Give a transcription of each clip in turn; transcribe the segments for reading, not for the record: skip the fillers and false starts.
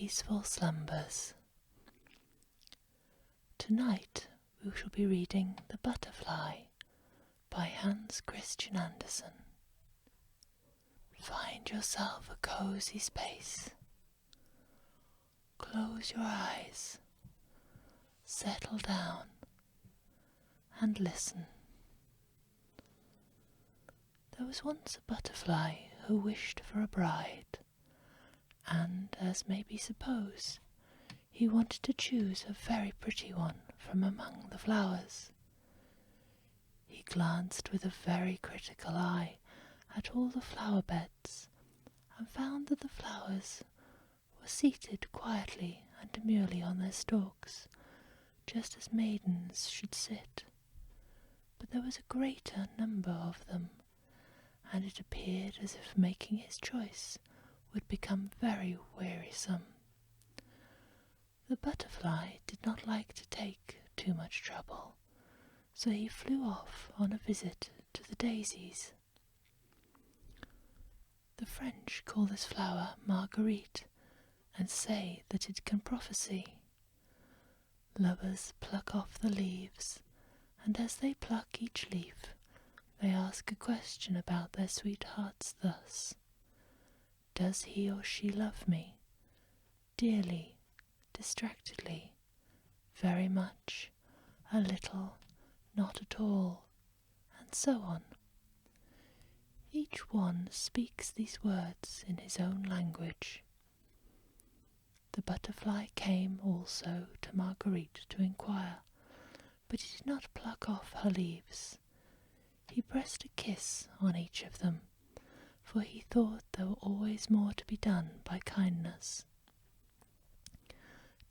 peaceful slumbers. Tonight we shall be reading The Butterfly by Hans Christian Andersen. Find yourself a cozy space. Close your eyes, settle down, and listen. There was once a butterfly who wished for a bride, and, as may be supposed, he wanted to choose a very pretty one from among the flowers. He glanced with a very critical eye at all the flower beds, and found that the flowers were seated quietly and demurely on their stalks, just as maidens should sit. But there was a greater number of them, and it appeared as if making his choice would become very wearisome. The butterfly did not like to take too much trouble, so he flew off on a visit to the daisies. The French call this flower Marguerite, and say that it can prophesy. Lovers pluck off the leaves, and as they pluck each leaf, they ask a question about their sweethearts thus: does he or she love me? Dearly, distractedly, very much, a little, not at all, and so on. Each one speaks these words in his own language. The butterfly came also to Marguerite to inquire, but he did not pluck off her leaves. He pressed a kiss on each of them, for he thought there were always more to be done by kindness.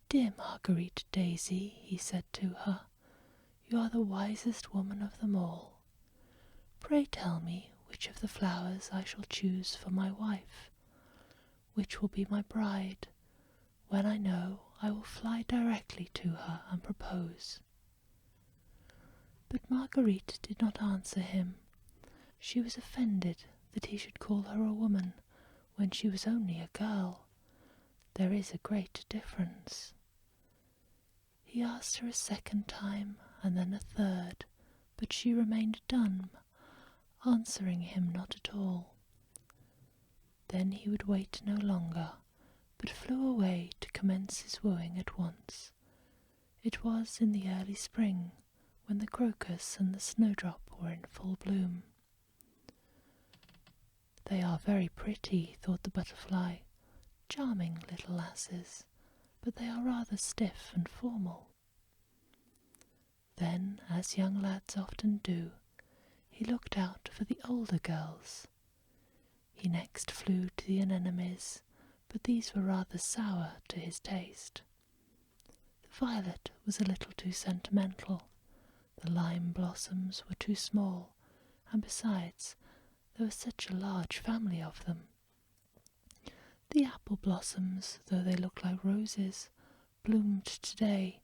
"Dear Marguerite Daisy," he said to her, "you are the wisest woman of them all. Pray tell me which of the flowers I shall choose for my wife, which will be my bride. When I know, I will fly directly to her and propose." But Marguerite did not answer him. She was offended that he should call her a woman when she was only a girl. There is a great difference. He asked her a second time, and then a third, but she remained dumb, answering him not at all. Then he would wait no longer, but flew away to commence his wooing at once. It was in the early spring, when the crocus and the snowdrop were in full bloom. "They are very pretty," thought the butterfly, "charming little lasses, but they are rather stiff and formal." Then, as young lads often do, he looked out for the older girls. He next flew to the anemones, but these were rather sour to his taste. The violet was a little too sentimental, the lime blossoms were too small, and besides, there was such a large family of them. The apple blossoms, though they look like roses, bloomed today,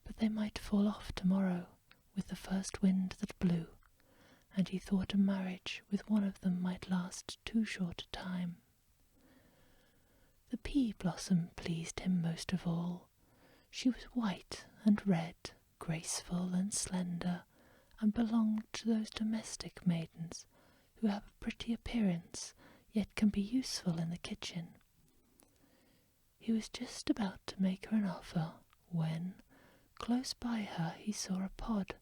but they might fall off tomorrow with the first wind that blew, and he thought a marriage with one of them might last too short a time. The pea blossom pleased him most of all. She was white and red, graceful and slender, and belonged to those domestic maidens who have a pretty appearance, yet can be useful in the kitchen. He was just about to make her an offer, when, close by her, he saw a pod,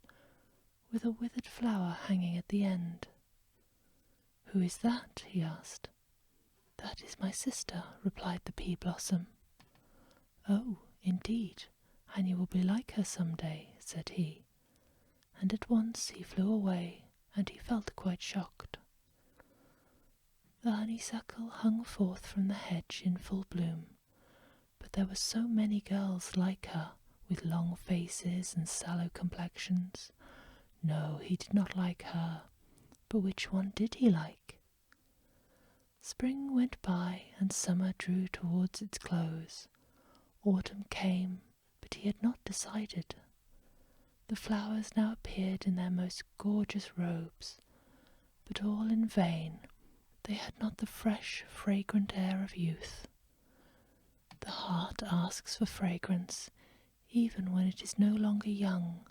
with a withered flower hanging at the end. "Who is that?" he asked. "That is my sister," replied the pea blossom. "Oh, indeed, and you will be like her some day," said he, and at once he flew away, and he felt quite shocked. The honeysuckle hung forth from the hedge in full bloom, but there were so many girls like her, with long faces and sallow complexions. No, he did not like her, but which one did he like? Spring went by, and summer drew towards its close. Autumn came, but he had not decided. The flowers now appeared in their most gorgeous robes, but all in vain. They had not the fresh, fragrant air of youth. The heart asks for fragrance, even when it is no longer young,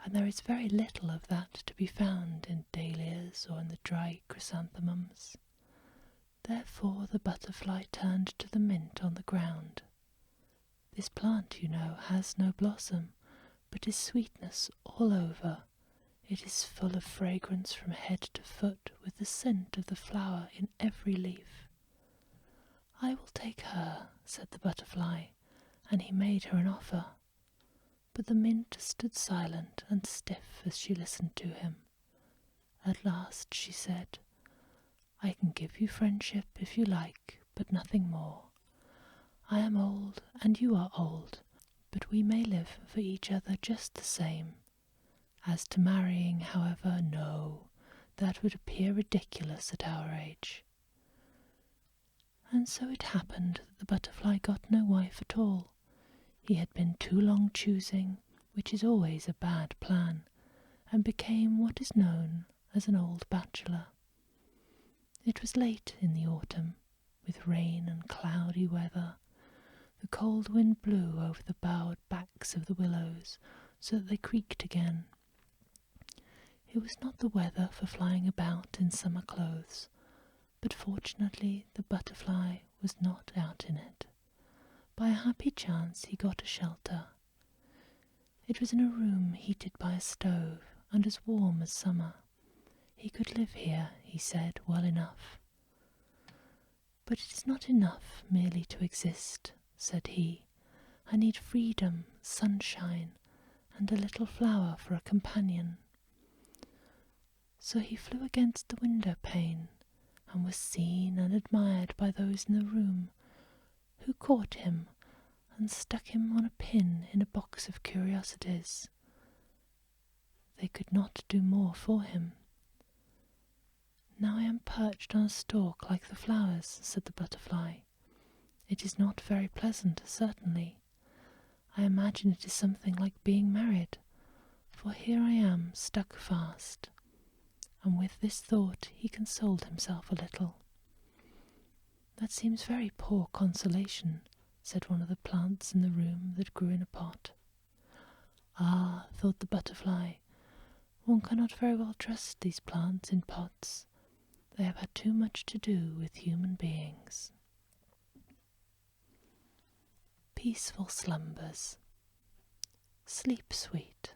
and there is very little of that to be found in dahlias or in the dry chrysanthemums. Therefore the butterfly turned to the mint on the ground. This plant, you know, has no blossom, but is sweetness all over. It is full of fragrance from head to foot, with the scent of the flower in every leaf. I will take her, said the butterfly, and he made her an offer. But the mint stood silent and stiff as she listened to him. At last she said, I can give you friendship if you like, but nothing more. I am old and you are old, but we may live for each other just the same. As to marrying, however, no, that would appear ridiculous at our age. And so it happened that the butterfly got no wife at all. He had been too long choosing, which is always a bad plan, and became what is known as an old bachelor. It was late in the autumn, with rain and cloudy weather. The cold wind blew over the bowed backs of the willows, so that they creaked again. It was not the weather for flying about in summer clothes, but fortunately the butterfly was not out in it. By a happy chance he got a shelter. It was in a room heated by a stove, and as warm as summer. He could live here, he said, well enough. But it is not enough merely to exist, said he. I need freedom, sunshine, and a little flower for a companion. So he flew against the window pane, and was seen and admired by those in the room, who caught him and stuck him on a pin in a box of curiosities. They could not do more for him. Now I am perched on a stalk like the flowers, said the butterfly. It is not very pleasant, certainly. I imagine it is something like being married, for here I am stuck fast. And with this thought he consoled himself a little. That seems very poor consolation, said one of the plants in the room that grew in a pot. Ah, thought the butterfly, one cannot very well trust these plants in pots. They have had too much to do with human beings. Peaceful slumbers. Sleep sweet.